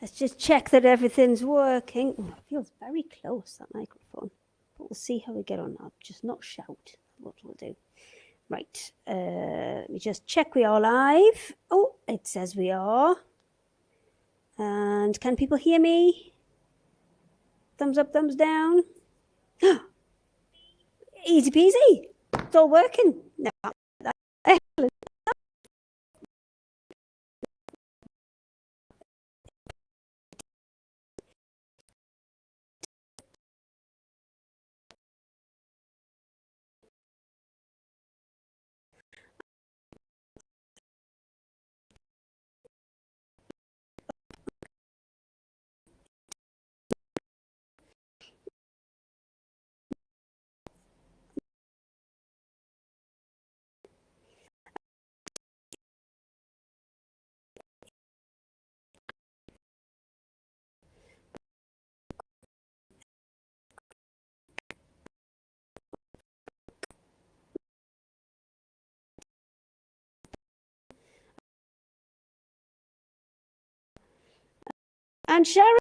Let's just check that everything's working. Oh, it feels very close, that microphone. But we'll see how we get on. I'll just not shout. What we'll do. Right. Let me just check we are live. Oh, it says we are. And can people hear me? Thumbs up, thumbs down. Easy peasy. It's all working. No, excellent. And Sharon.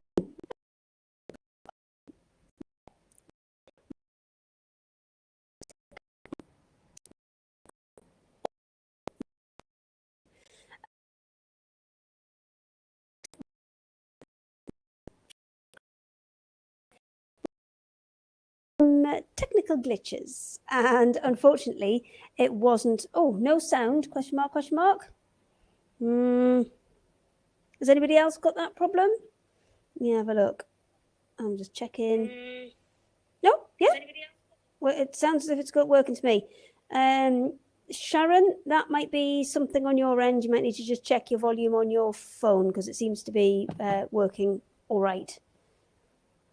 Technical glitches, and unfortunately it wasn't. Oh, no sound, question mark, question mark. Has anybody else got that problem? Let me have a look. I'm just checking. No, yeah. Well, it sounds as if it's got working to me. Sharon, that might be something on your end. You might need to just check your volume on your phone because it seems to be working all right.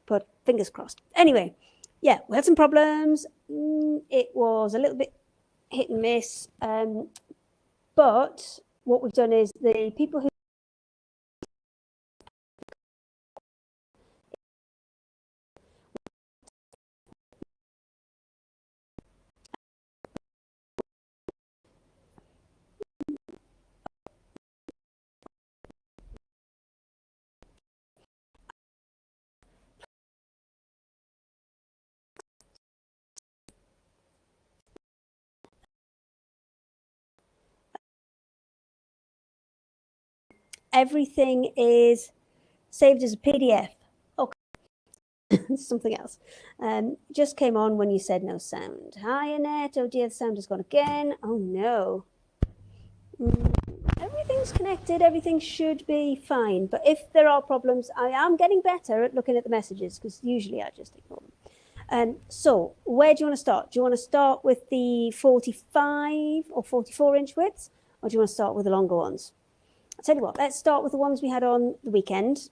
But fingers crossed. Anyway, yeah, we had some problems. It was a little bit hit and miss. But what we've done is the people who everything is saved as a PDF. Okay, something else. Just came on when you said no sound. Hi, Annette. Oh dear, the sound has gone again. Oh no. Everything's connected. Everything should be fine. But if there are problems, I am getting better at looking at the messages because usually I just ignore them. So where do you want to start? Do you want to start with the 45 or 44 inch widths, or do you want to start with the longer ones? I'll tell you what, let's start with the ones we had on the weekend,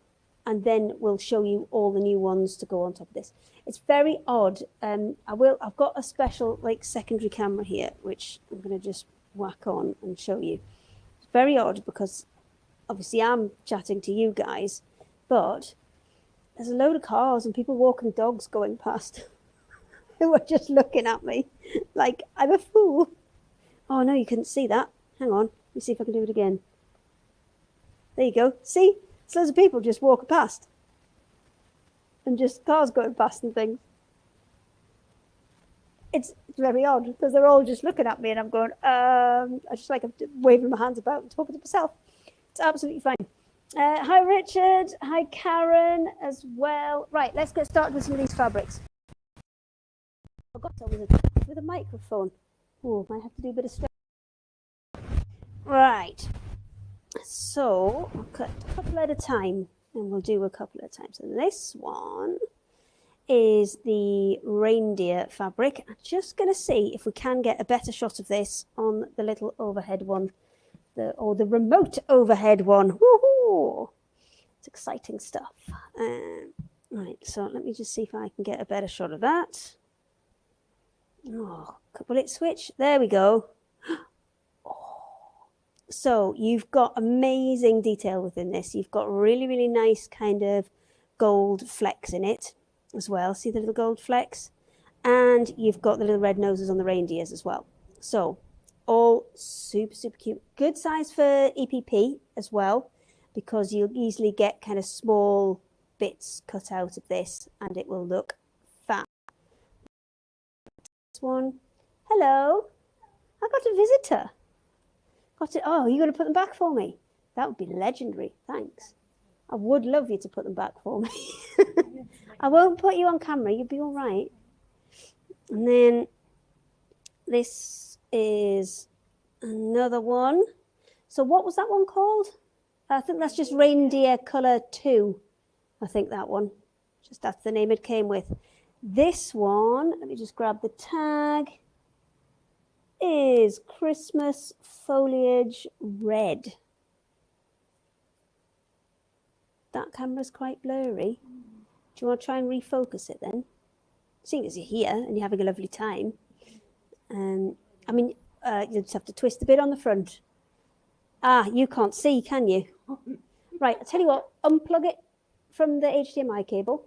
and then we'll show you all the new ones to go on top of this. It's very odd. I've got a special like secondary camera here, which I'm going to just whack on and show you. It's very odd because obviously I'm chatting to you guys, but there's a load of cars and people walking dogs going past who are just looking at me like I'm a fool. Oh no, you couldn't see that. Hang on, let me see if I can do it again. There you go. See? There's loads of people just walking past. And just cars going past and things. It's very odd because they're all just looking at me and I'm going, I just like I'm waving my hands about and talking to myself. It's absolutely fine. Hi, Richard. Hi, Karen as well. Right, let's get started with some of these fabrics. I forgot I was with a microphone. Oh, might have to do a bit of stretch. Right. So I'll cut a couple at a time and we'll do a couple at a time. So this one is the reindeer fabric. I'm just going to see if we can get a better shot of this on the little overhead one, or the remote overhead one. Woohoo! It's exciting stuff. Right, so let me just see if I can get a better shot of that. Oh, will it switch? There we go. So you've got amazing detail within this. You've got really, really nice kind of gold flecks in it as well. See the little gold flecks? And you've got the little red noses on the reindeers as well. So all super, super cute. Good size for EPP as well. because you'll easily get kind of small bits cut out of this and it will look fat. This one, hello, I got a visitor. Got it. Oh, you're going to put them back for me? That would be legendary. Thanks. I would love you to put them back for me. I won't put you on camera. You'll be all right. And then this is another one. So what was that one called? I think that's just Reindeer Colour 2. I think that one. Just that's the name it came with. This one, let me just grab the tag, is Christmas Foliage Red. That camera's quite blurry. Do you want to try and refocus it then? Seeing as you're here and you're having a lovely time. I mean, you'll just have to twist a bit on the front. Ah, you can't see, can you? Right, I'll tell you what, unplug it from the HDMI cable.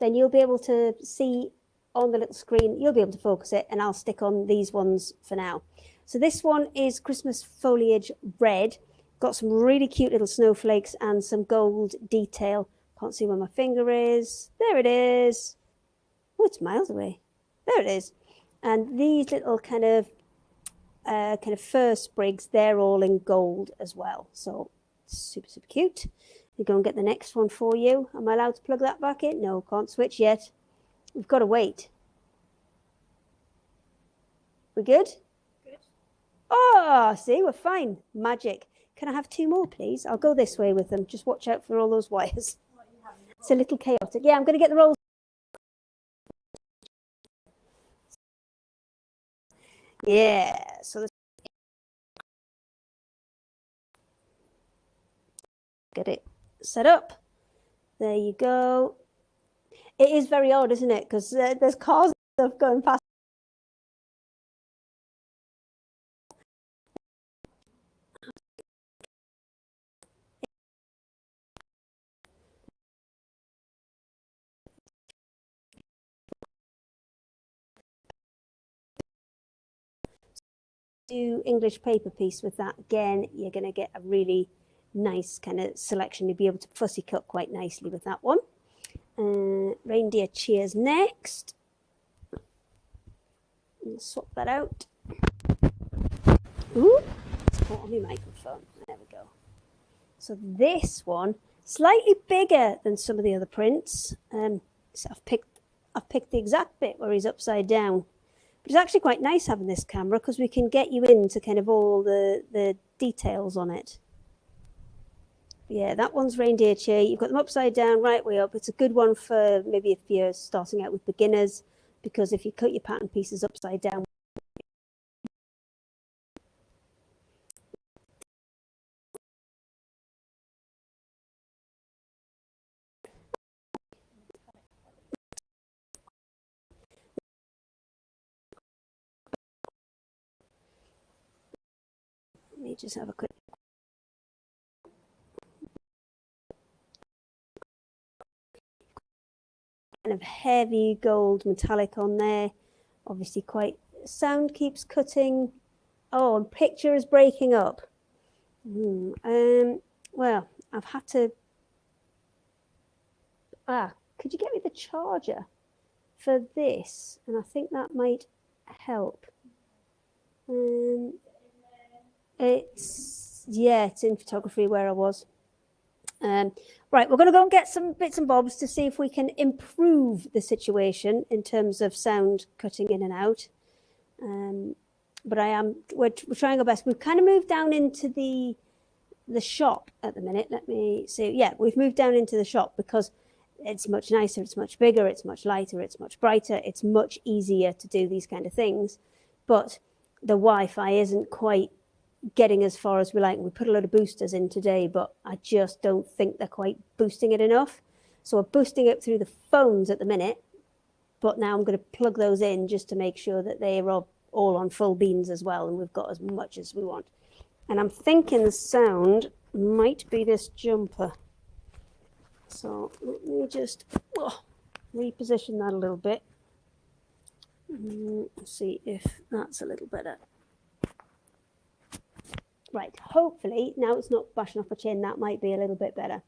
Then you'll be able to see on the little screen, you'll be able to focus it, and I'll stick on these ones for now. So this one is Christmas Foliage Red. Got some really cute little snowflakes and some gold detail. Can't see where my finger is. There it is. Oh, it's miles away. There it is. And these little kind of fir sprigs, they're all in gold as well. So super, super cute. We go and get the next one for you. Am I allowed to plug that back in? No, can't switch yet. We've got to wait. We good? Good. Oh, see, we're fine. Magic. Can I have 2 more, please? I'll go this way with them. Just watch out for all those wires. It's a little chaotic. Yeah, I'm going to get the rolls. Yeah, so let's get it set up. There you go. It is very odd, isn't it? Because there's cars and stuff going past. Do English paper piece with that again, you're going to get a really nice kind of selection. You'll be able to fussy cut quite nicely with that one. Reindeer Cheers next. I'll swap that out. Ooh, it's caught on my microphone. There we go. So this one, slightly bigger than some of the other prints. So I've picked the exact bit where he's upside down. But it's actually quite nice having this camera because we can get you into kind of all the details on it. Yeah, that one's Reindeer Cheer. You've got them upside down, right way up. It's a good one for maybe if you're starting out with beginners, because if you cut your pattern pieces upside down, let me just have a quick. Kind of heavy gold metallic on there. Obviously quite, sound keeps cutting. Oh, and picture is breaking up. Well, I've had to, could you get me the charger for this? And I think that might help. It's in photography where I was. Right, we're going to go and get some bits and bobs to see if we can improve the situation in terms of sound cutting in and out. But we're trying our best. We've kind of moved down into the shop at the minute. Let me see. Yeah, we've moved down into the shop because it's much nicer, it's much bigger, it's much lighter, it's much brighter, it's much easier to do these kind of things. But the Wi-Fi isn't quite getting as far as we like. We put a lot of boosters in today, but I just don't think they're quite boosting it enough. So we're boosting it through the phones at the minute, but now I'm going to plug those in just to make sure that they are all on full beans as well, and we've got as much as we want. And I'm thinking the sound might be this jumper. So let me just reposition that a little bit. See if that's a little better. Right, hopefully now it's not bashing off my chin. That might be a little bit better.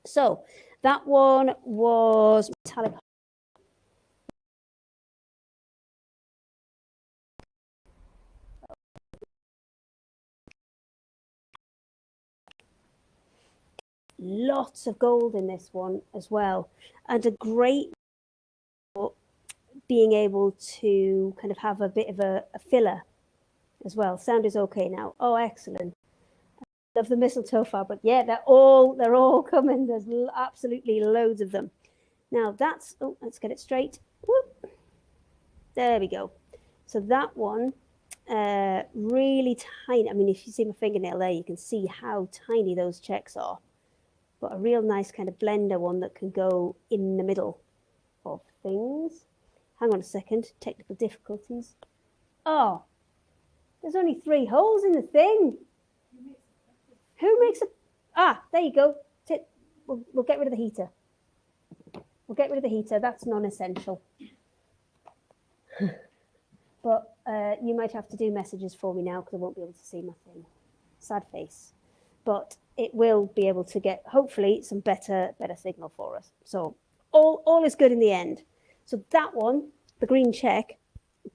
So that one was metallic. Lots of gold in this one as well, and a great being able to kind of have a bit of a filler as well. Sound is okay now. Oh, excellent. Love the mistletoe fabric. Yeah, they're all coming. There's absolutely loads of them. Now that's, oh, let's get it straight. Whoop. There we go. So that one, really tiny. I mean, if you see my fingernail there, you can see how tiny those checks are. But a real nice kind of blender one that can go in the middle of things. Hang on a second, technical difficulties. Oh, there's only 3 holes in the thing. Who makes a... Ah, there you go. We'll get rid of the heater. We'll get rid of the heater. That's non-essential. But you might have to do messages for me now because I won't be able to see my thing. Sad face. But it will be able to get, hopefully, some better signal for us. So all is good in the end. So that one, the green check,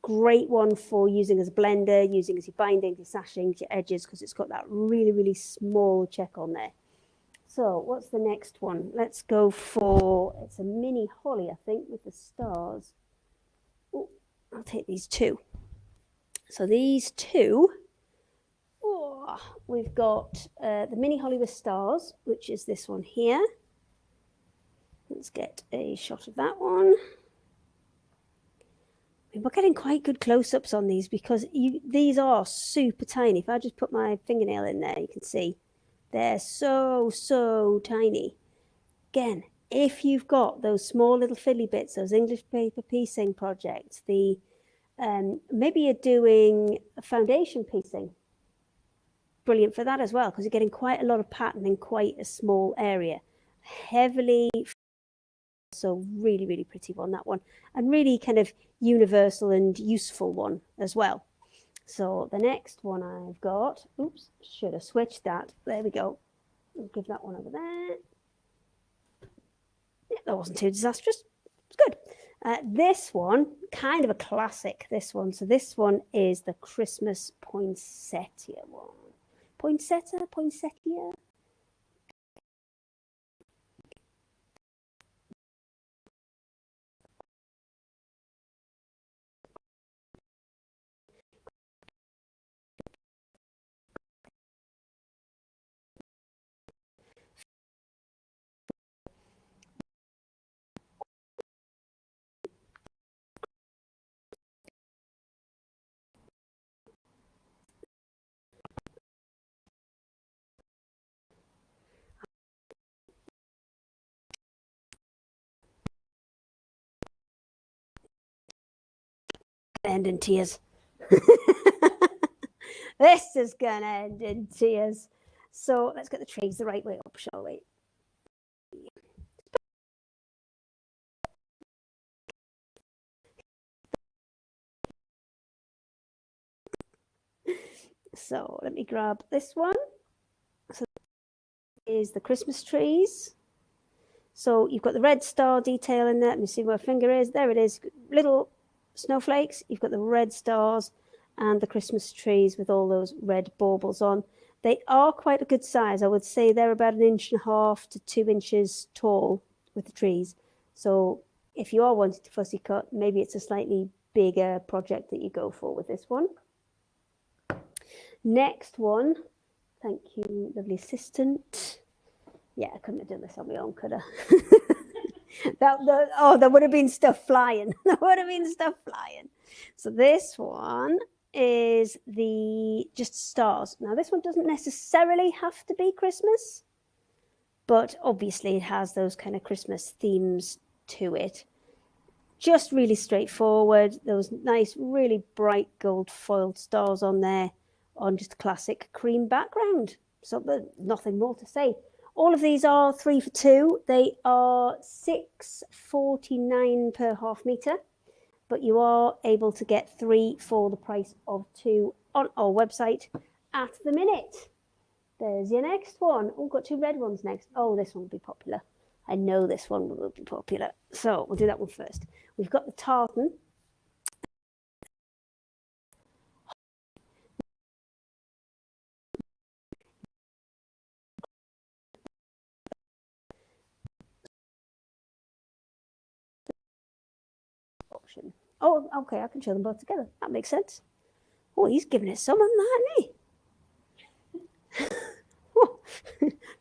great one for using as a blender, using as your binding, your sashing, your edges, because it's got that really, really small check on there. So what's the next one? Let's go for, it's a mini holly, I think, with the stars. Ooh, I'll take these 2. So these 2, oh, we've got the mini holly with stars, which is this one here. Let's get a shot of that one. We're getting quite good close-ups on these because these are super tiny. If I just put my fingernail in there, you can see they're so tiny. Again, if you've got those small little fiddly bits, those English paper piecing projects, maybe you're doing a foundation piecing. Brilliant for that as well, because you're getting quite a lot of pattern in quite a small area. Heavily, so really, really pretty one, that one. And really kind of universal and useful one as well. So the next one I've got, oops, should have switched that. There we go. I'll give that one over there. Yeah, that wasn't too disastrous. It's good. This one, kind of a classic, this one. So this one is the Christmas poinsettia one. Poinsettia? End in tears. This is gonna end in tears. So let's get the trees the right way up, shall we? So let me grab this one. So is the Christmas trees. So you've got the red star detail in there. Let me see where my finger is. There it is. Little snowflakes. You've got the red stars and the Christmas trees with all those red baubles on. They are quite a good size. I would say they're about 1.5 to 2 inches tall with the trees. So if you are wanting to fussy cut, maybe it's a slightly bigger project that you go for with this one. Next one. Thank you, lovely assistant. Yeah, I couldn't have done this on my own, could I? There would have been stuff flying. There would have been stuff flying. So this one is the just stars. Now this one doesn't necessarily have to be Christmas, but obviously it has those kind of Christmas themes to it. Just really straightforward. Those nice, really bright gold foiled stars on there on just a classic cream background. So there's nothing more to say. All of these are 3 for 2. They are $6.49 per half metre, but you are able to get 3 for the price of 2 on our website at the minute. There's your next one. Oh, got two red ones next. Oh, this one will be popular. I know this one will be popular. So we'll do that one first. We've got the tartan. Option. Oh, okay, I can show them both together. That makes sense. Oh, he's giving it some on that, isn't he?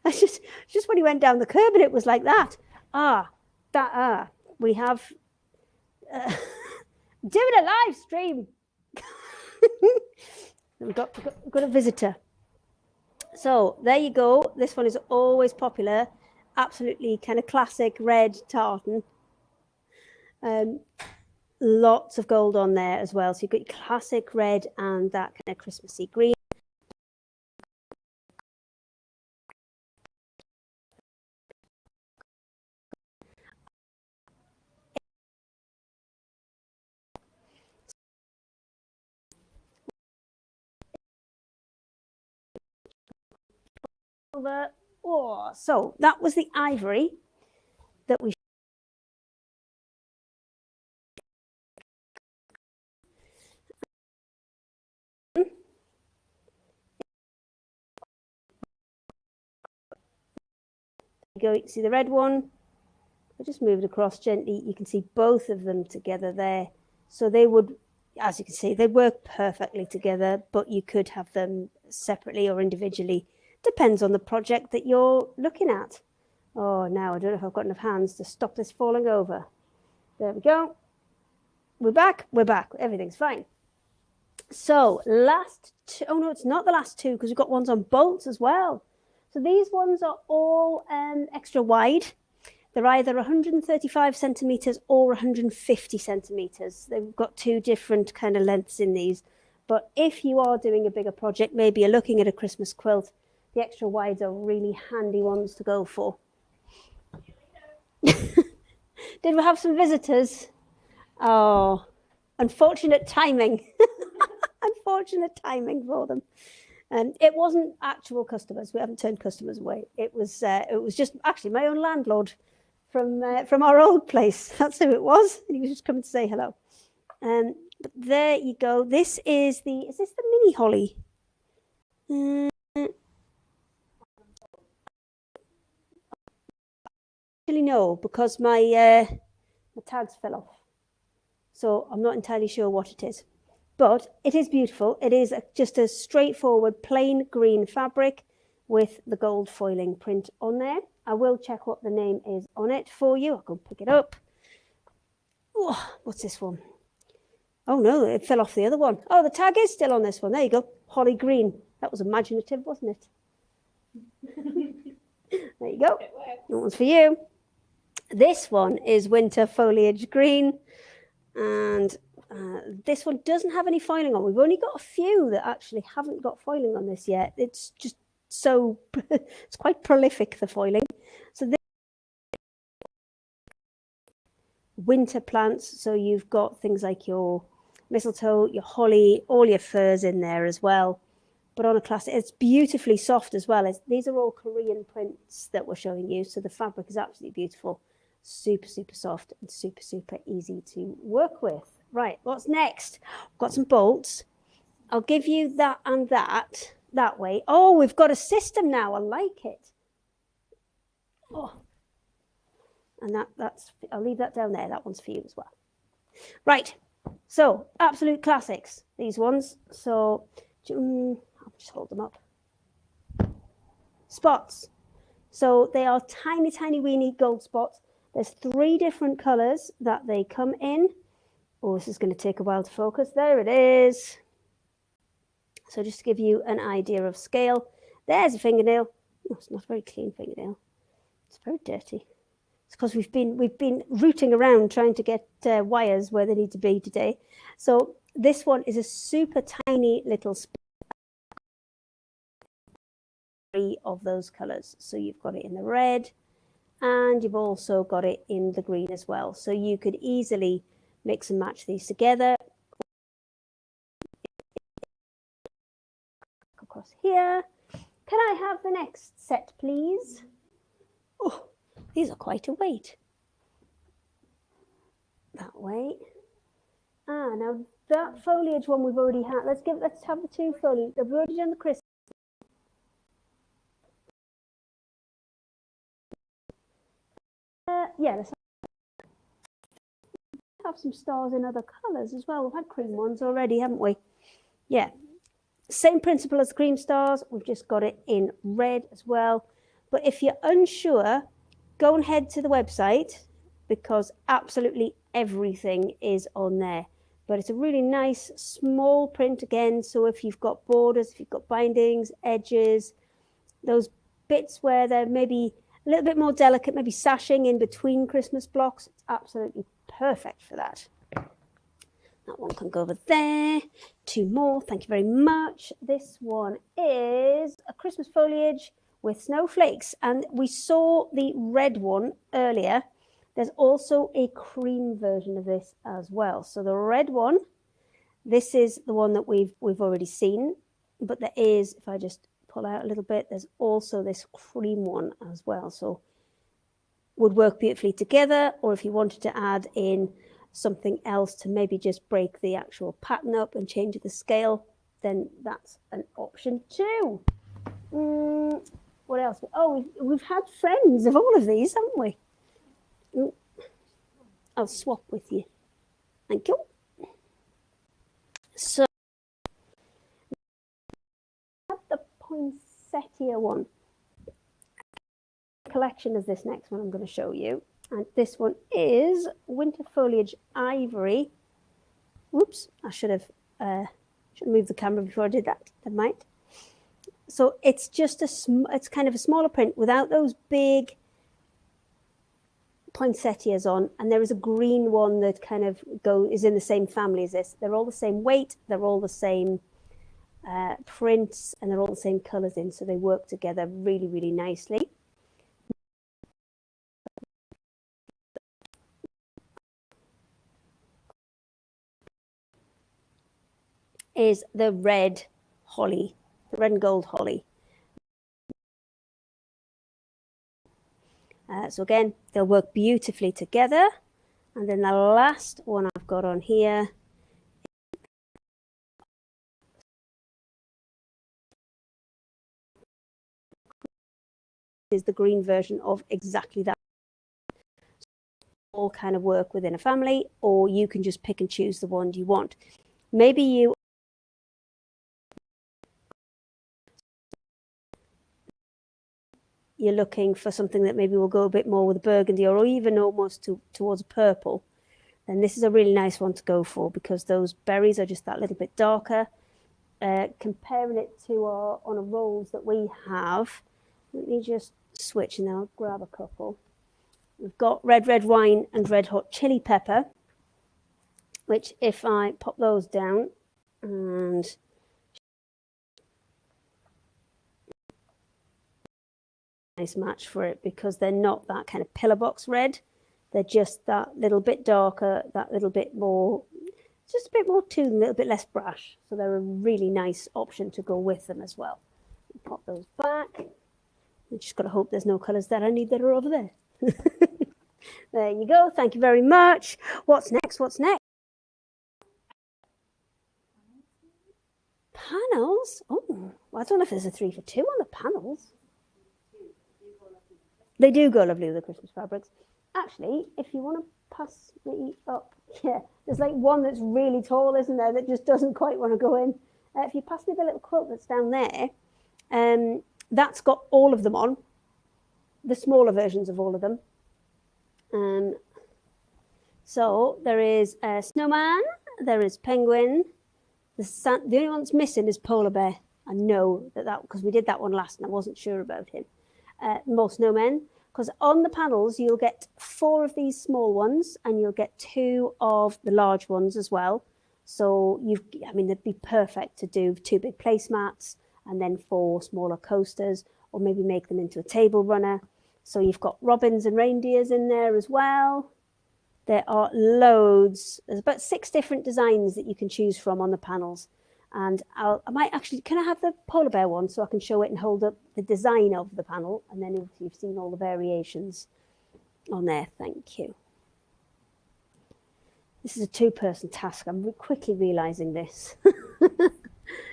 That's just when he went down the curb and it was like that. We have doing a live stream. we've got a visitor. So there you go. This one is always popular. Absolutely kind of classic red tartan. Lots of gold on there as well. So you've got your classic red and that kind of Christmassy green. Oh, so that was the ivory that we go. See the red one. I just moved across gently. You can see both of them together there. So they would, as you can see, they work perfectly together, but you could have them separately or individually. Depends on the project that you're looking at. Oh, now I don't know if I've got enough hands to stop this falling over. There we go. We're back. We're back. Everything's fine. So last two, oh no, it's not the last two because we've got ones on bolts as well. So these ones are all extra wide. They're either 135 centimeters or 150 centimeters. They've got two different kind of lengths in these. But if you are doing a bigger project, maybe you're looking at a Christmas quilt, the extra wides are really handy ones to go for. Did we have some visitors? Oh, unfortunate timing. Unfortunate timing for them. It wasn't actual customers. We haven't turned customers away. It was just actually my own landlord from our old place. That's who it was. He was just coming to say hello. But there you go. This is this the mini holly? Actually, no, because my tags fell off. So I'm not entirely sure what it is. But it is beautiful. It is just a straightforward plain green fabric with the gold foiling print on there. I will check what the name is on it for you. I'll go pick it up. Oh, what's this one? Oh no, it fell off the other one. Oh, the tag is still on this one. There you go. Holly green. That was imaginative, wasn't it? There you go. That one's for you. This one is winter foliage green. And this one doesn't have any foiling on. We've only got a few that actually haven't got foiling on this yet. It's just so, it's quite prolific, the foiling. So this winter plants, so you've got things like your mistletoe, your holly, all your furs in there as well. But on a classic, it's beautifully soft as well. These are all Korean prints that we're showing you. So the fabric is absolutely beautiful. Super, super soft and super, super easy to work with. Right, what's next? I've got some bolts. I'll give you that and that way. Oh, we've got a system now. I like it. Oh, and that's, I'll leave that down there. That one's for you as well. Right, so absolute classics, these ones. So I'll just hold them up. Spots. So they are tiny, tiny, weeny gold spots. There's 3 different colors that they come in. Oh, this is going to take a while to focus. There it is. So just to give you an idea of scale, there's a fingernail. Oh, it's not a very clean fingernail. It's very dirty. It's because we've been rooting around trying to get wires where they need to be today. So this one is a super tiny little spot. 3 of those colors. So you've got it in the red, and you've also got it in the green as well. So you could easily mix and match these together. across here. Can I have the next set, please? Oh, these are quite a weight. That way. Now that foliage one we've already had. Let's have the two foliage. We've already done the Christmas. Yeah, let's have some stars in other colours as well. We've had cream ones already, haven't we? Yeah. Same principle as cream stars. We've just got it in red as well. But if you're unsure, go and head to the website because absolutely everything is on there. But it's a really nice small print again. So if you've got borders, if you've got bindings, edges, those bits where they're maybe a little bit more delicate, maybe sashing in between Christmas blocks, it's absolutely perfect for that. That one can go over there. Two more, thank you very much. This one is a Christmas foliage with snowflakes. And we saw the red one earlier. There's also a cream version of this as well. So the red one, this is the one that we've already seen. But there is, if I just pull out a little bit, there's also this cream one as well. So would work beautifully together, or if you wanted to add in something else to maybe just break the actual pattern up and change the scale, then that's an option too. What else? Oh, we've had friends of all of these, haven't we? I'll swap with you. Thank you. So the poinsettia one. Collection is this next one I'm going to show you, and this one is winter foliage ivory. Whoops, I should have moved the camera before I did that. Never mind. So it's just it's kind of a smaller print without those big poinsettias on, and there is a green one that kind of is in the same family as this. They're all the same weight, they're all the same prints, and they're all the same colors in, so they work together really, really nicely. Is the red holly, the red and gold holly. So again, they'll work beautifully together. And then the last one I've got on here is the green version of exactly that. All kind of work within a family, or you can just pick and choose the one you want. Maybe you're looking for something that maybe will go a bit more with a burgundy or even almost towards a purple, then this is a really nice one to go for because those berries are just that little bit darker. Comparing it to on a rolls that we have, let me just switch and then I'll grab a couple. We've got red wine and red hot chili pepper, which if I pop those down and nice match for it because they're not that kind of pillar box red. They're just that little bit darker, that little bit more, just a bit more tuned, a little bit less brash. So they're a really nice option to go with them as well. Pop those back. I just got to hope there's no colours that I need that are over there. There you go. Thank you very much. What's next? What's next? Panels. Oh, well, I don't know if there's a 3 for 2 on the panels. They do go lovely with the Christmas fabrics. Actually, if you want to pass me up, yeah, there's like one that's really tall, isn't there, that just doesn't quite want to go in. If you pass me the little quilt that's down there, that's got all of them on, the smaller versions of all of them. So there is a snowman, there is penguin, the only one that's missing is polar bear. I know that because we did that one last and I wasn't sure about him. More snowmen, because on the panels you'll get 4 of these small ones and you'll get 2 of the large ones as well. So they'd be perfect to do 2 big placemats and then 4 smaller coasters, or maybe make them into a table runner. So you've got robins and reindeers in there as well. There are loads. There's about 6 different designs that you can choose from on the panels. And I might actually, can I have the polar bear one so I can show it and hold up the design of the panel? And then if you've seen all the variations on there, thank you. This is a two-person task. I'm quickly realizing this.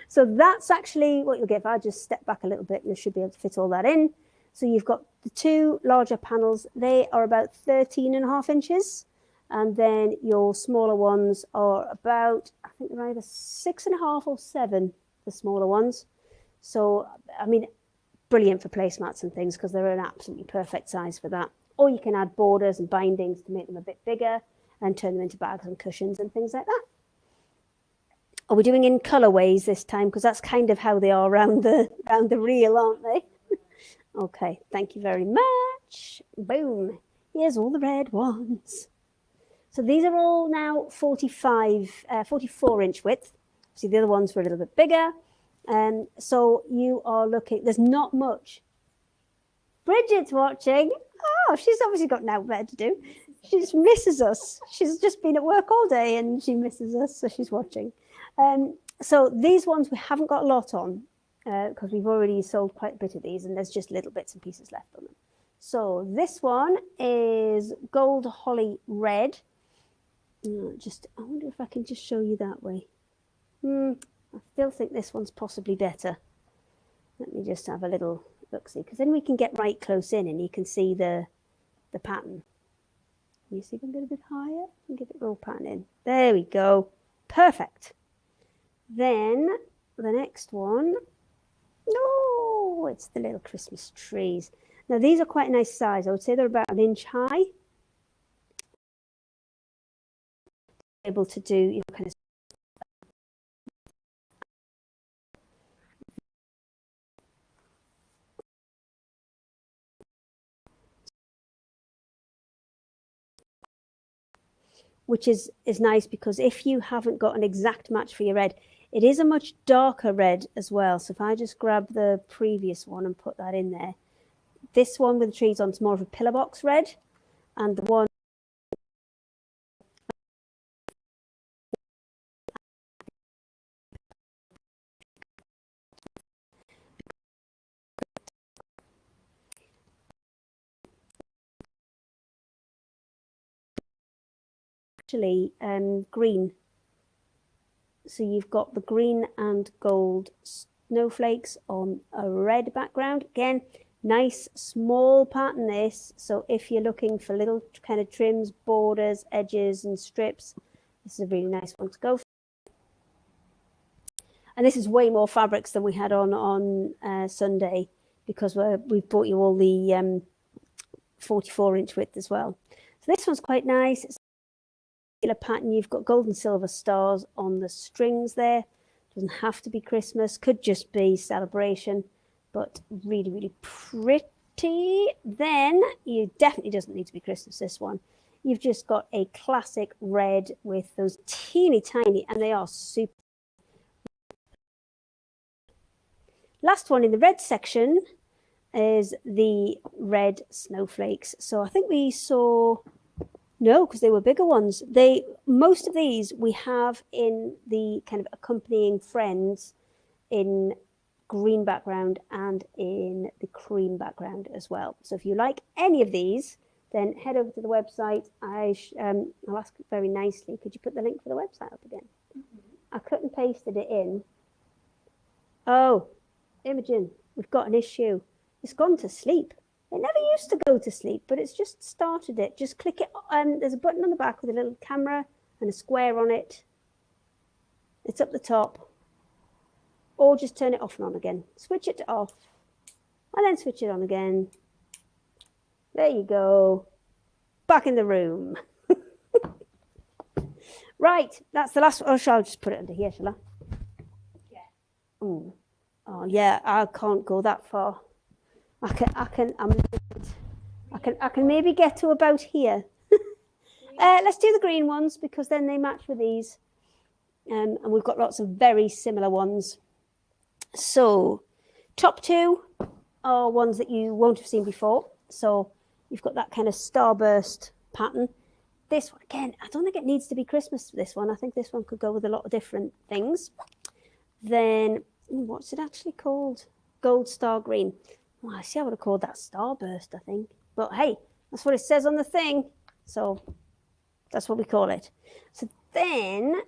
So that's actually what you'll get. If I just step back a little bit, you should be able to fit all that in. So you've got the two larger panels. They are about 13.5 inches. And then your smaller ones are about, I think they're either 6.5 or 7, the smaller ones. So, I mean, brilliant for placemats and things because they're an absolutely perfect size for that. Or you can add borders and bindings to make them a bit bigger and turn them into bags and cushions and things like that. Are we doing in colorways this time? Because that's kind of how they are around the reel, aren't they? Okay, thank you very much. Boom. Here's all the red ones. So these are all now 44-inch width. See, the other ones were a little bit bigger. So you are looking, there's not much. Bridget's watching. Oh, she's obviously got now better to do. She just misses us. She's just been at work all day and she misses us, so she's watching. So these ones we haven't got a lot on because we've already sold quite a bit of these and there's just little bits and pieces left on them. So this one is Gold Holly Red. I wonder if I can just show you that way. I still think this one's possibly better. Let me just have a little look-see, because then we can get right close in and you can see the pattern. Can you see if I can get a bit higher? And get the roll pattern in. There we go. Perfect. Then the next one, oh, it's the little Christmas trees. Now these are quite a nice size. I would say they're about 1 inch high. Able to do, you know, kind of which is nice because if you haven't got an exact match for your red, it is a much darker red as well. So if I just grab the previous one and put that in there, this one with the trees on is more of a pillar box red, and the one actually green. So you've got the green and gold snowflakes on a red background. Again, nice small pattern this. So if you're looking for little kind of trims, borders, edges and strips, this is a really nice one to go for. And this is way more fabrics than we had on Sunday because we've brought you all the 44-inch width as well. So this one's quite nice. It's a pattern. You've got gold and silver stars on the strings there. Doesn't have to be Christmas, could just be celebration, but really, really pretty. Then you definitely doesn't need to be Christmas, this one. You've just got a classic red with those teeny tiny, and they are super. Last one in the red section is the red snowflakes. So I think we saw, no, because they were bigger ones. Most of these we have in the kind of accompanying friends in green background and in the cream background as well. So if you like any of these, then head over to the website. I'll ask very nicely, could you put the link for the website up again? I cut and pasted it in. Oh, Imogen, we've got an issue. It's gone to sleep. It never used to go to sleep, but it's just started it. Just click it, and there's a button on the back with a little camera and a square on it. It's up the top. Or just turn it off and on again. Switch it to off, and then switch it on again. There you go. Back in the room. Right, that's the last one. Oh, shall I just put it under here, shall I? Yeah. Ooh. Oh, yeah, I can't go that far. I can maybe get to about here. Let's do the green ones because then they match with these. And we've got lots of very similar ones. So top two are ones that you won't have seen before. So you've got that kind of starburst pattern. This one, again, I don't think it needs to be Christmas for this one. I think this one could go with a lot of different things. Then, what's it actually called? Gold Star Green. Well, I see I would have called that Starburst, I think. But hey, that's what it says on the thing. So that's what we call it. So then,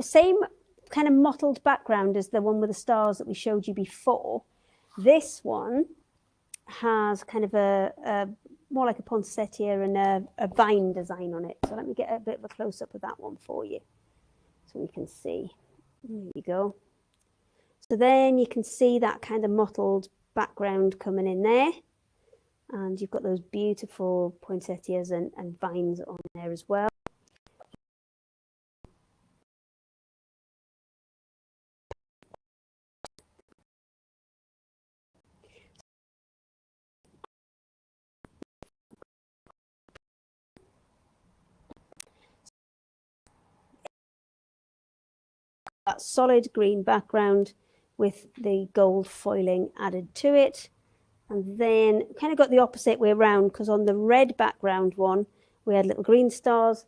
same kind of mottled background as the one with the stars that we showed you before. This one has kind of a more like a poinsettia and a vine design on it. So let me get a bit of a close-up of that one for you so we can see. There you go. So then you can see that kind of mottled background coming in there. And you've got those beautiful poinsettias and vines on there as well. That solid green background with the gold foiling added to it. And then kind of got the opposite way around, because on the red background one, we had little green stars.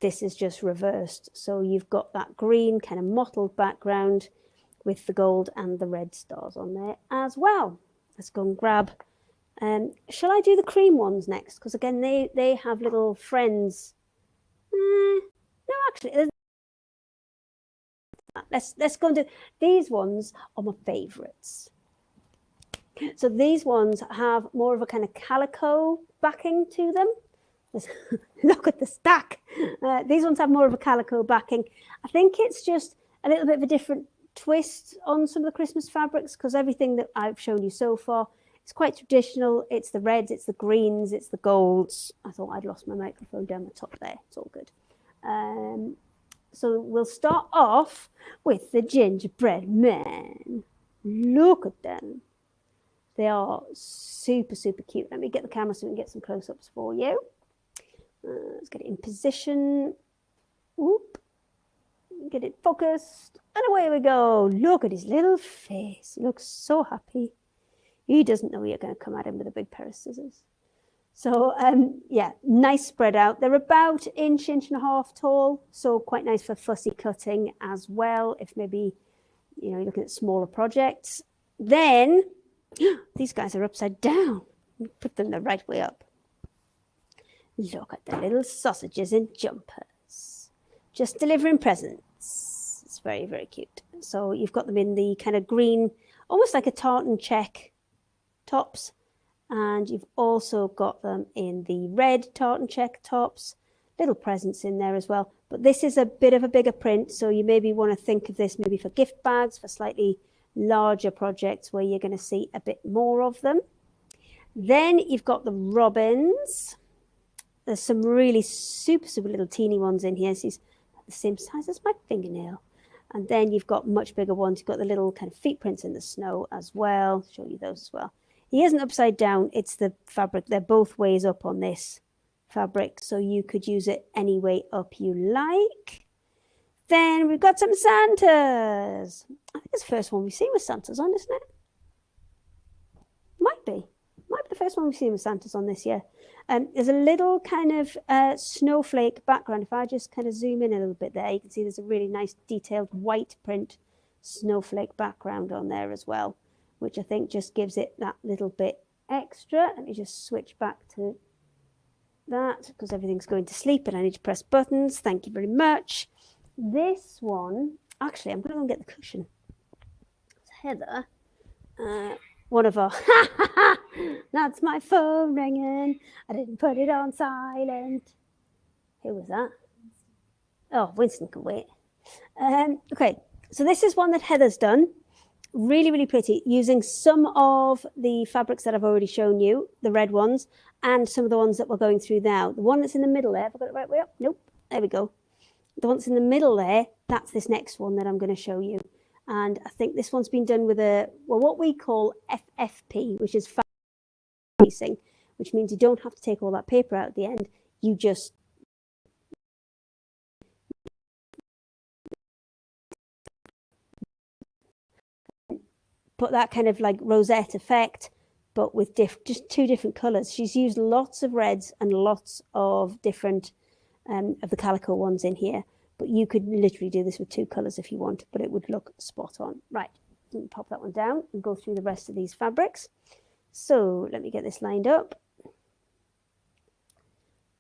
This is just reversed. So you've got that green kind of mottled background with the gold and the red stars on there as well. Let's go and grab. Shall I do the cream ones next? Because again, they have little friends. No, actually, let's go and do these ones. Are my favorites. So these ones have more of a kind of calico backing to them. Look at the stack. These ones have more of a calico backing. I think it's just a little bit of a different twist on some of the Christmas fabrics, because everything that I've shown you so far, it's quite traditional. It's the reds, it's the greens, it's the golds. I thought I'd lost my microphone down the top there. It's all good. So we'll start off with the gingerbread man. Look at them. They are super, super cute. Let me get the camera so we can get some close-ups for you. Let's get it in position. Whoop. Get it focused. And away we go. Look at his little face. He looks so happy. He doesn't know you're going to come at him with a big pair of scissors. So, yeah, nice spread out. They're about inch and a half tall. So quite nice for fussy cutting as well, if maybe, you know, you're looking at smaller projects. Then, these guys are upside down. Put them the right way up. Look at the little sausages and jumpers. Just delivering presents. It's very, very cute. So you've got them in the kind of green, almost like a tartan check tops. And you've also got them in the red tartan check tops. Little presents in there as well. But this is a bit of a bigger print. So you maybe want to think of this maybe for gift bags, for slightly larger projects where you're going to see a bit more of them. Then you've got the robins. There's some really super, super little teeny ones in here. So he's the same size as my fingernail. And then you've got much bigger ones. You've got the little kind of feet prints in the snow as well. I'll show you those as well. He isn't upside down. It's the fabric. They're both ways up on this fabric. So you could use it any way up you like. Then we've got some Santas. I think it's the first one we've seen with Santas on, isn't it? Might be the first one we've seen with Santas on this year. There's a little kind of snowflake background. If I just kind of zoom in a little bit there, you can see there's a really nice detailed white print snowflake background on there as well, which I think just gives it that little bit extra. Let me just switch back to that because everything's going to sleep and I need to press buttons. Thank you very much. This one, actually, I'm going to go and get the cushion. It's Heather, one of our, that's my phone ringing. I didn't put it on silent. Who was that? Oh, Winston can wait. Okay, so this is one that Heather's done. Really, really pretty, using some of the fabrics that I've already shown you, the red ones, and some of the ones that we're going through now. The one that's in the middle there, have I got it right way up? Nope, there we go. The one that's in the middle there, that's this next one that I'm going to show you. And I think this one's been done with a, well, what we call FFP, which is fabric piecing, which means you don't have to take all that paper out at the end. You just put that kind of like rosette effect, but with just two different colors. She's used lots of reds and lots of different of the calico ones in here, but you could literally do this with 2 colors if you want, but it would look spot on. Right, pop that one down and go through the rest of these fabrics. So let me get this lined up.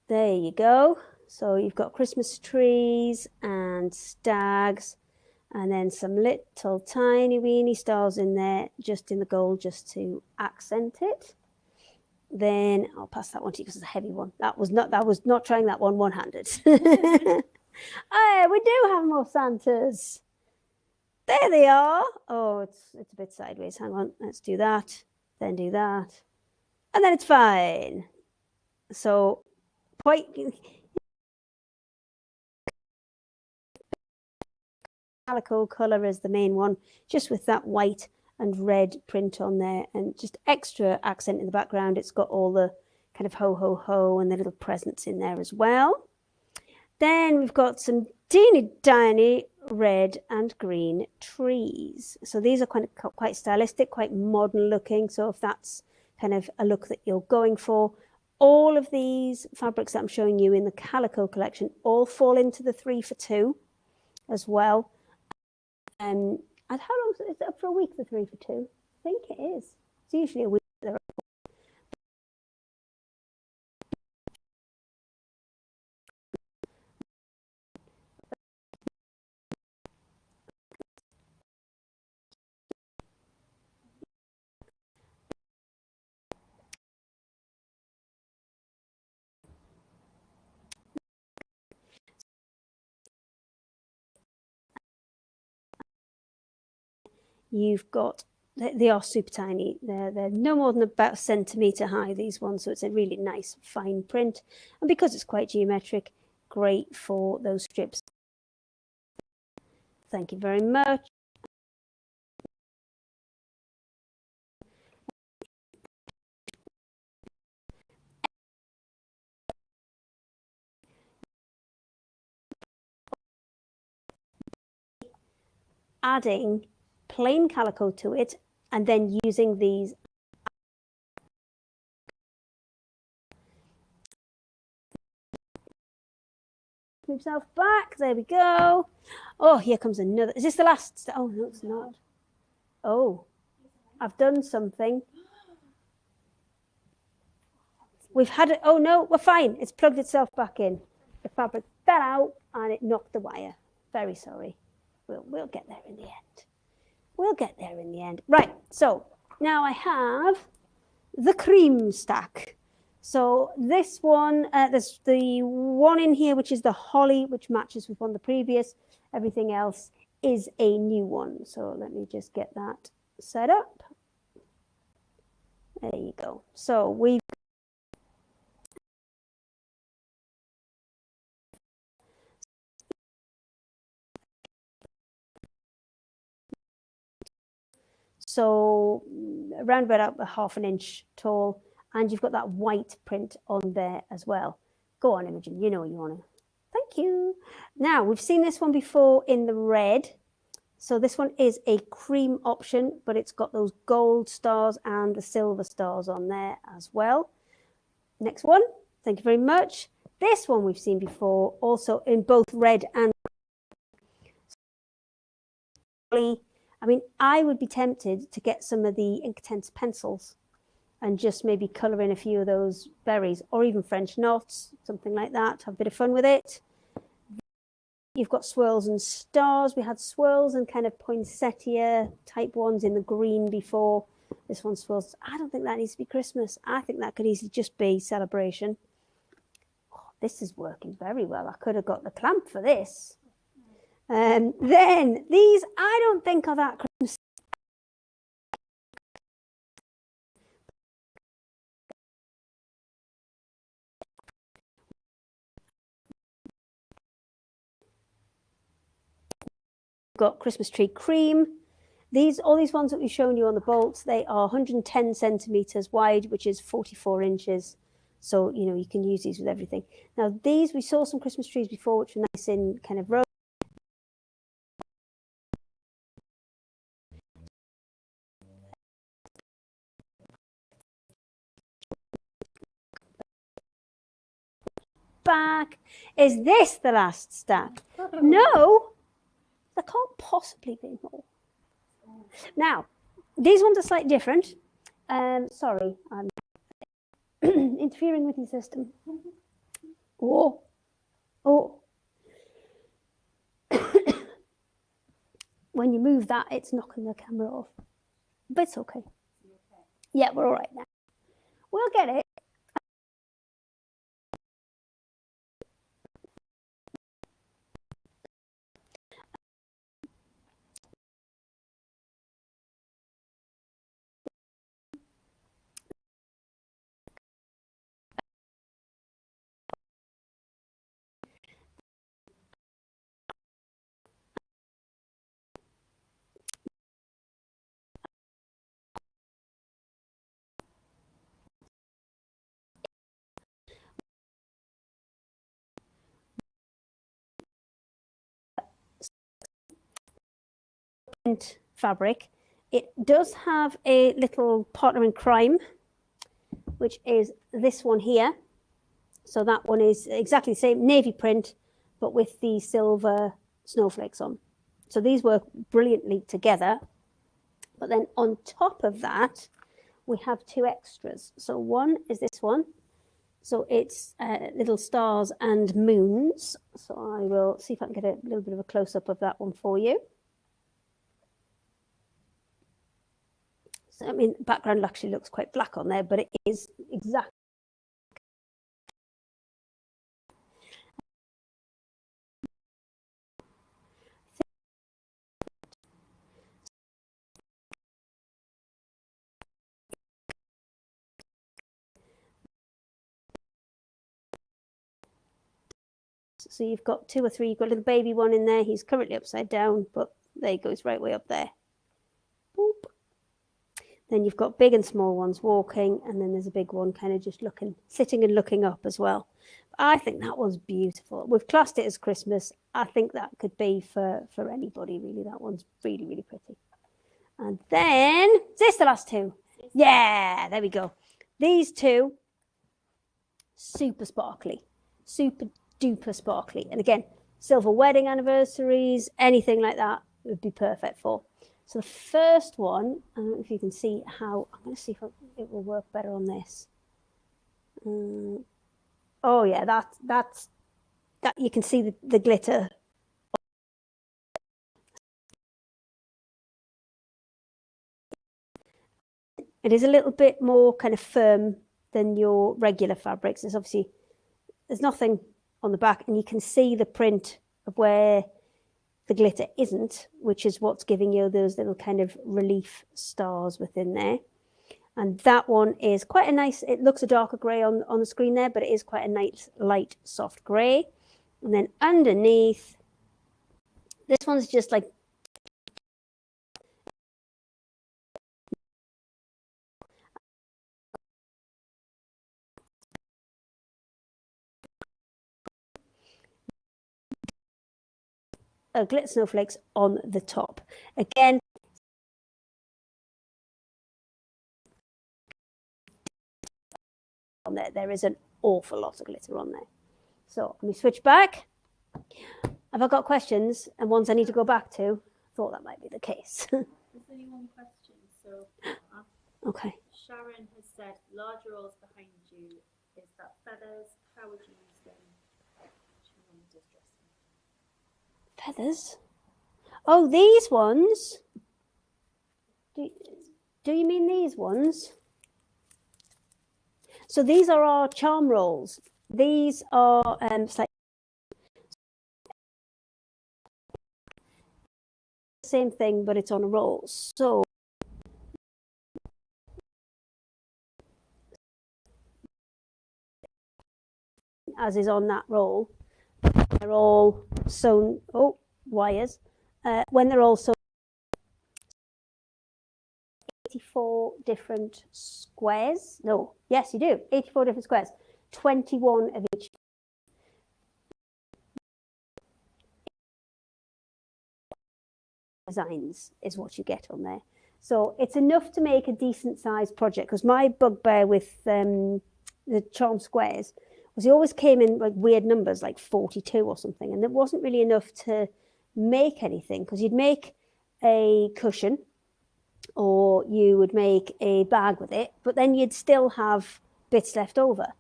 There you go. So you've got Christmas trees and stags, and then some little tiny weeny stars in there, just in the gold, just to accent it. Then I'll pass that one to you because it's a heavy one. That was not trying that one one-handed. Hey, we do have more Santas. There they are. Oh, it's a bit sideways. Hang on. Let's do that. Then do that. And then it's fine. So quite calico color is the main one, just with that white and red print on there, and just extra accent in the background. It's got all the kind of ho ho ho and the little presents in there as well. Then we've got some teeny tiny red and green trees. So these are quite stylistic, quite modern looking. So if that's kind of a look that you're going for, all of these fabrics that I'm showing you in the Calico collection all fall into the 3 for 2 as well. And how long is it up for a week, the 3 for 2? I think it is. It's usually a week. You've got, they are super tiny. They're no more than about a centimetre high, these ones. So it's a really nice fine print. And because it's quite geometric, great for those strips. Thank you very much. Adding plain calico to it and then using these move yourself back. There we go. Oh, here comes another. Is this the last? Oh, no, it's not. Oh, I've done something. We've had it. Oh, no, we're fine. It's plugged itself back in. The fabric fell out and it knocked the wire. Very sorry. We'll get there in the end. We'll get there in the end. Right, so now I have the cream stack. So this one, there's the one in here, which is the holly, which matches with one of the previous. Everything else is a new one. So let me just get that set up. There you go. So we've so around about a half an inch tall, and you've got that white print on there as well. Go on, Imogen, you know what you want to. Thank you. Now, we've seen this one before in the red. So this one is a cream option, but it's got those gold stars and the silver stars on there as well. Next one. Thank you very much. This one we've seen before, also in both red and I mean, I would be tempted to get some of the Inktense pencils and just maybe colour in a few of those berries, or even French knots, something like that. Have a bit of fun with it. You've got swirls and stars. We had swirls and kind of poinsettia type ones in the green before. This one swirls. I don't think that needs to be Christmas. I think that could easily just be celebration. Oh, this is working very well. I could have got the clamp for this. Then these, I don't think are that Christmas. Got Christmas tree cream. All these ones that we've shown you on the bolts, they are 110 centimeters wide, which is 44 inches. So, you know, you can use these with everything. Now, these, we saw some Christmas trees before, which were nice in kind of row. back. Is this the last stack? No, there can't possibly be more. Now, these ones are slightly different. Sorry, I'm interfering with your system. Oh, oh. When you move that, it's knocking the camera off. But it's okay. Yeah, we're all right now. We'll get it. Fabric. It does have a little partner in crime, which is this one here. So that one is exactly the same navy print, but with the silver snowflakes on. So these work brilliantly together. But then on top of that, we have two extras. So one is this one. So it's little stars and moons. So I will see if I can get a little bit of a close-up of that one for you. So, I mean, the background actually looks quite black on there, but it is exactly. So you've got two or three, you've got a little baby one in there. He's currently upside down, but there he goes, right way up there. Boop. Then you've got big and small ones walking, and then there's a big one kind of just looking, sitting and looking up as well. I think that one's beautiful. We've classed it as Christmas. I think that could be for anybody, really. That one's really, really pretty. And then, is this the last two? Yeah, there we go. These two, super sparkly, super duper sparkly. And again, silver wedding anniversaries, anything like that would be perfect for. So the first one, I don't know if you can see how, I'm going to see if it will work better on this. Oh yeah, that you can see the glitter. It is a little bit more kind of firm than your regular fabrics. There's nothing on the back, and you can see the print of where the glitter isn't, which is what's giving you those little kind of relief stars within there. And that one is quite a nice, it looks a darker grey on the screen there, but it is quite a nice, light, soft grey. And then underneath, this one's just like glitter snowflakes on the top. Again, on there is an awful lot of glitter on there. So let me switch back. Have I got questions and ones I need to go back to? I thought that might be the case. There's only one question. So okay. Sharon has said large rolls behind you. Is that feathers? How would you use them? Feathers? Oh, these ones? Do you mean these ones? So these are our charm rolls. These are same thing, but it's on a roll. So as is on that roll, they're all sewn, wires. When they're all sewn, 84 different squares. No, yes, you do. 84 different squares. 21 of each. Designs is what you get on there. So it's enough to make a decent sized project, because my bugbear with the charm squares because they always came in like weird numbers, like 42 or something, and it wasn't really enough to make anything, because you'd make a cushion or you would make a bag with it, but then you'd still have bits left over.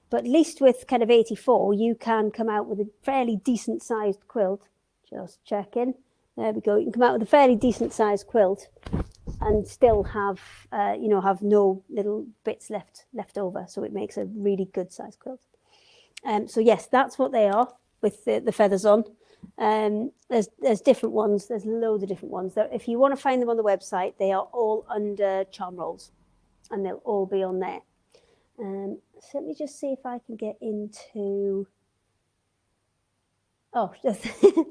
But at least with kind of 84, you can come out with a fairly decent sized quilt. Just checking. There we go. You can come out with a fairly decent sized quilt and still have, have no little bits left over. So it makes a really good sized quilt. So yes, that's what they are with the feathers on. There's different ones. There's loads of different ones. If you want to find them on the website, they are all under charm rolls, and they'll all be on there. So let me just see if I can get into. Oh,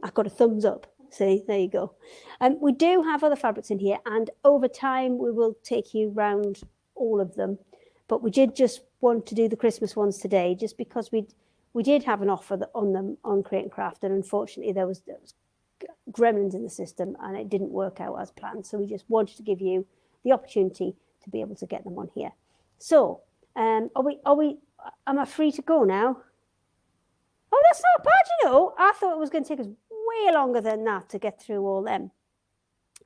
I got a thumbs up. See, there you go. We do have other fabrics in here, and over time we will take you round all of them. But we did just want to do the Christmas ones today, just because we did have an offer on them on Create and Craft, and unfortunately there was gremlins in the system and it didn't work out as planned. So we just wanted to give you the opportunity to be able to get them on here. So am I free to go now? Oh, that's not bad, I thought it was going to take us way longer than that to get through all them.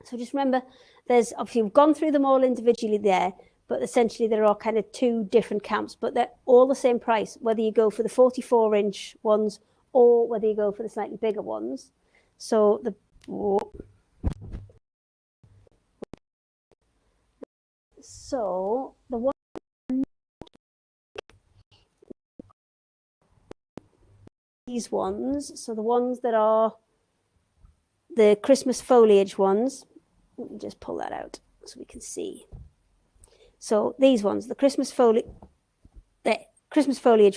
So just remember, there's obviously we've gone through them all individually there, but essentially there are kind of two different camps, but they're all the same price, whether you go for the 44-inch ones or whether you go for the slightly bigger ones. So the one, these ones, so the ones that are the Christmas foliage ones, let me just pull that out so we can see. So these ones, the Christmas foliage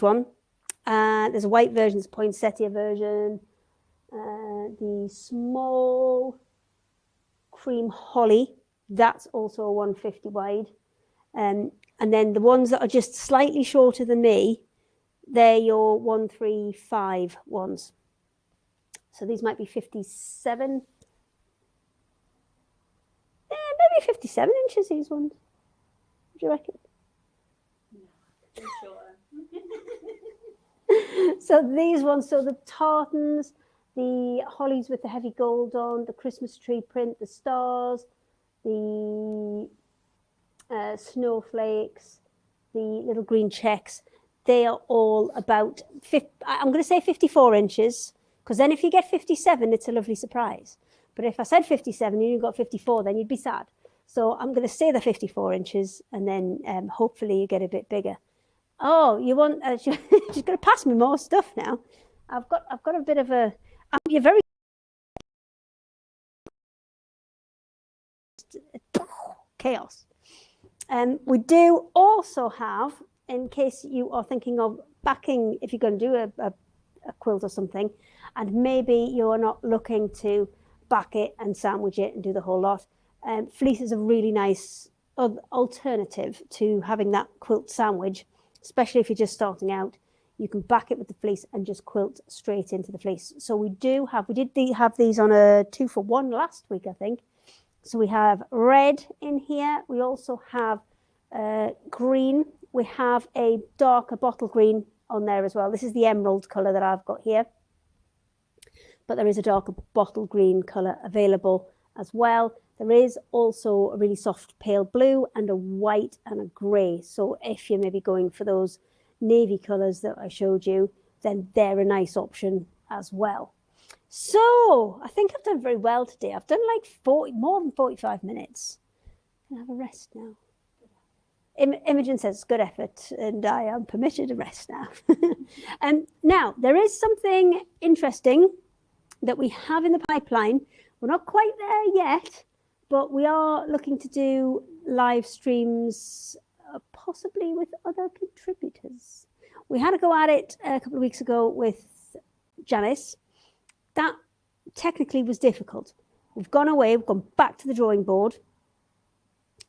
one, there's a white version, there's a poinsettia version, the small cream holly, that's also a 150 wide. And then the ones that are just slightly shorter than me, they're your 135 ones. So these might be 57, maybe 57 inches, these ones. What do you reckon? No, shorter. So these ones, so the tartans, the hollies with the heavy gold on, the Christmas tree print, the stars, the snowflakes, the little green checks, they are all about, I'm going to say 54 inches, because then if you get 57, it's a lovely surprise. But if I said 57 and you got 54, then you'd be sad. So I'm going to say the 54 inches, and then hopefully you get a bit bigger. Oh, you want? She's going to pass me more stuff now. I've got a bit of a. You're very chaos. We do also have, in case you are thinking of backing, if you're going to do a quilt or something, and maybe you're not looking to back it and sandwich it and do the whole lot. Fleece is a really nice alternative to having that quilt sandwich, especially if you're just starting out. You can back it with the fleece and just quilt straight into the fleece. So we did have these on a 2-for-1 last week, I think. So we have red in here. We also have green. We have a darker bottle green on there as well. This is the emerald colour that I've got here. But there is a darker bottle green colour available as well. There is also a really soft pale blue and a white and a grey. So if you're maybe going for those navy colours that I showed you, then they're a nice option as well. So I think I've done very well today. I've done like more than 45 minutes. Can I have a rest now? Imogen says, good effort, and I am permitted to rest now. Now, there is something interesting that we have in the pipeline. We're not quite there yet, but we are looking to do live streams, possibly with other contributors. We had a go at it a couple of weeks ago with Janice. That technically was difficult. We've gone away, we've gone back to the drawing board.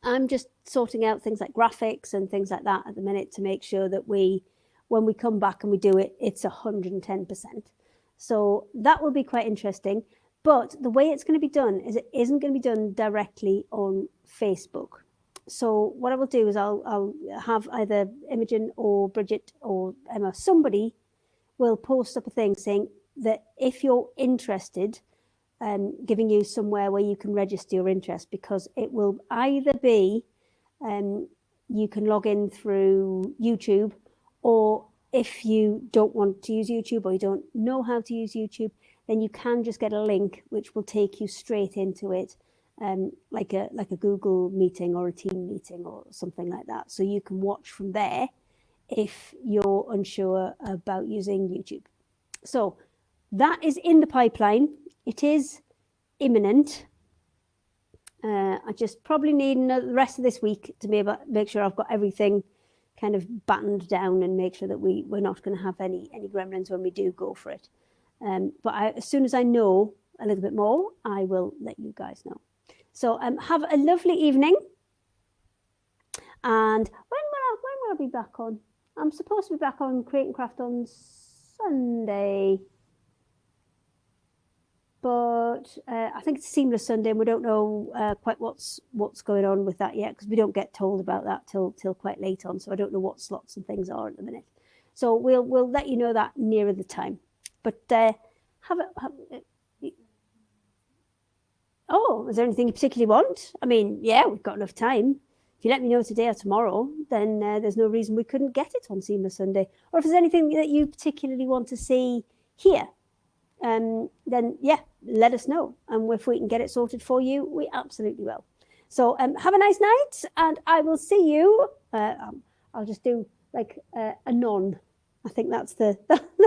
I'm just sorting out things like graphics and things like that at the minute to make sure that when we come back and we do it, it's 110%. So that will be quite interesting. But the way it's going to be done is it isn't going to be done directly on Facebook. So what I will do is I'll have either Imogen or Bridget or Emma, somebody will post up a thing saying that if you're interested, giving you somewhere where you can register your interest, because it will either be you can log in through YouTube, or if you don't want to use YouTube or you don't know how to use YouTube, then you can just get a link which will take you straight into it, like a Google meeting or a team meeting or something like that. So you can watch from there if you're unsure about using YouTube. So that is in the pipeline. It is imminent. I just probably need the rest of this week to make sure I've got everything kind of battened down and make sure that we're not going to have any gremlins when we do go for it. But as soon as I know a little bit more, I will let you guys know. So have a lovely evening. And when will I be back on? I'm supposed to be back on Create and Craft on Sunday. But I think it's Seamless Sunday, and we don't know quite what's going on with that yet, because we don't get told about that till quite late on. So I don't know what slots and things are at the minute. So we'll let you know that nearer the time. But oh, is there anything you particularly want? I mean, yeah, we've got enough time. If you let me know today or tomorrow, then there's no reason we couldn't get it on Seamless Sunday. Or if there's anything that you particularly want to see here, then yeah, let us know. And if we can get it sorted for you, we absolutely will. So have a nice night, and I will see you. I'll just do like a non. I think that's the